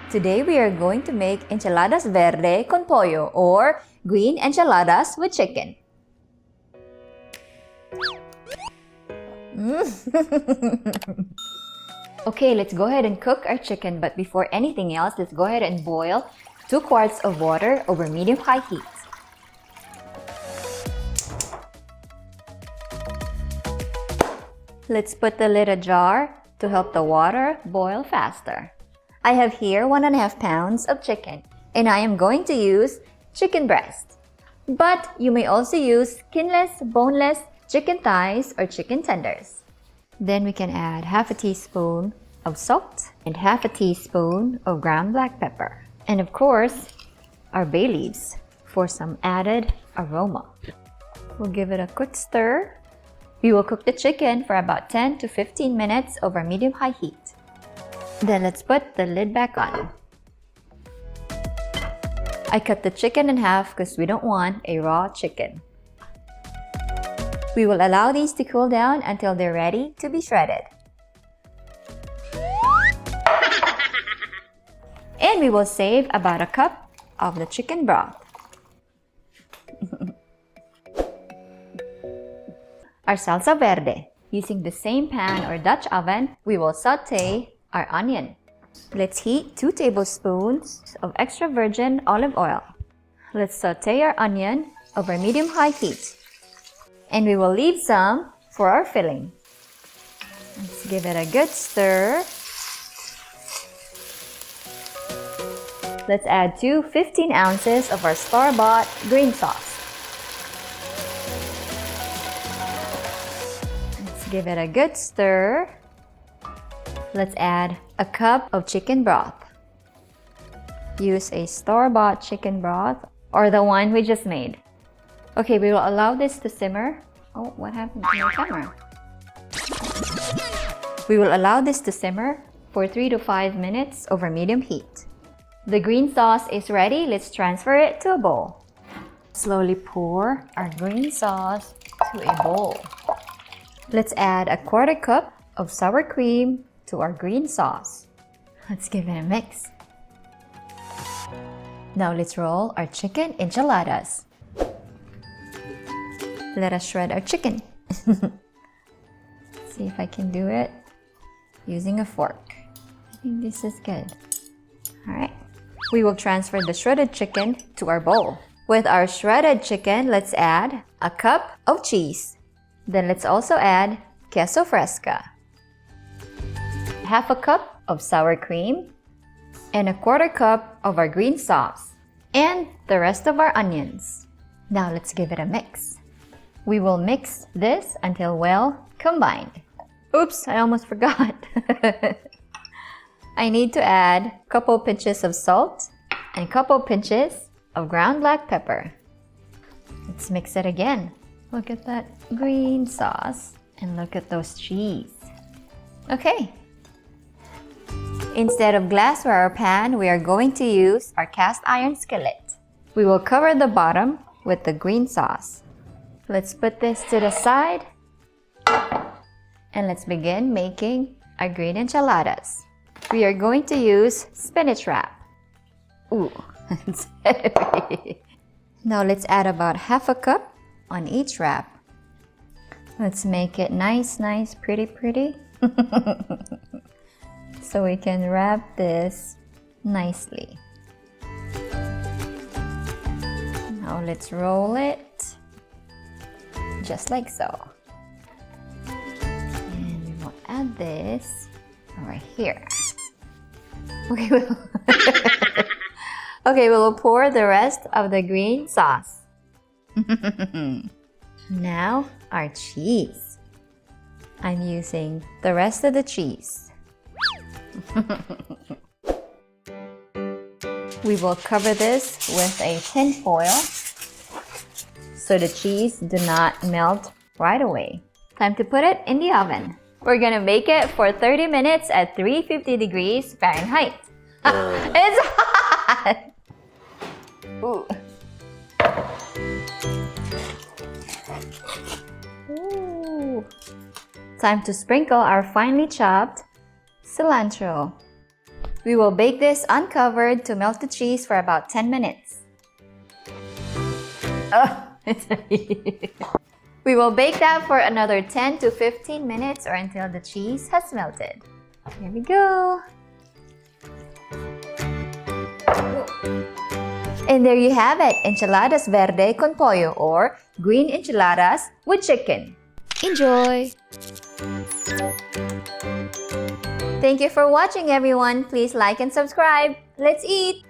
Today we are going to make Enchiladas Verde Con Pollo or Green Enchiladas with chicken. Okay, let's go ahead and cook our chicken, but before anything else, let's go ahead and boil 2 quarts of water over medium-high heat. Let's put the lid ajar to help the water boil faster. I have here 1.5 pounds of chicken, and I am going to use chicken breast. But you may also use skinless, boneless chicken thighs or chicken tenders. Then we can add half a teaspoon of salt and half a teaspoon of ground black pepper. And of course, our bay leaves for some added aroma. We'll give it a quick stir. We will cook the chicken for about 10 to 15 minutes over medium-high heat. Then let's put the lid back on. I cut the chicken in half because we don't want a raw chicken. We will allow these to cool down until they're ready to be shredded. And we will save about a cup of the chicken broth. Our salsa verde. Using the same pan or Dutch oven, we will saute our onion. Let's heat 2 tablespoons of extra virgin olive oil. Let's saute our onion over medium-high heat. And we will leave some for our filling. Let's give it a good stir. Let's add 2 15 ounces of our store-bought green sauce. Give it a good stir. Let's add a cup of chicken broth. Use a store-bought chicken broth or the one we just made. Okay, we will allow this to simmer. Oh, what happened to my camera? We will allow this to simmer for 3 to 5 minutes over medium heat. The green sauce is ready. Let's transfer it to a bowl. Slowly pour our green sauce to a bowl. Let's add a 1/4 cup of sour cream to our green sauce. Let's give it a mix. Now let's roll our chicken enchiladas. Let us shred our chicken. See if I can do it using a fork. I think this is good. Alright. We will transfer the shredded chicken to our bowl. With our shredded chicken, let's add a cup of cheese. Then let's also add queso fresca, half a cup of sour cream, and a 1/4 cup of our green sauce, and the rest of our onions. Now let's give it a mix. We will mix this until well combined. Oops, I almost forgot. I need to add a couple pinches of salt and a couple pinches of ground black pepper. Let's mix it again. Look at that green sauce and look at those cheese. Okay. Instead of glassware or pan, we are going to use our cast iron skillet. We will cover the bottom with the green sauce. Let's put this to the side and let's begin making our green enchiladas. We are going to use spinach wrap. Ooh, it's heavy. Now let's add about half a cup on each wrap. Let's make it nice, pretty. So we can wrap this nicely. Now let's roll it just like so. And we will add this over here. Okay, we will pour the rest of the green sauce. Now our cheese. I'm using the rest of the cheese. We will cover this with a tin foil so the cheese do not melt right away. Time to put it in the oven. We're gonna bake it for 30 minutes at 350 degrees Fahrenheit. It's hot! Ooh. Ooh. Time to sprinkle our finely chopped cilantro. We will bake this uncovered to melt the cheese for about 10 minutes. Oh, we will bake that for another 10 to 15 minutes or until the cheese has melted. Here we go. And there you have it, Enchiladas Verde Con Pollo or Green Enchiladas with chicken. Enjoy! Thank you for watching, everyone. Please like and subscribe. Let's eat!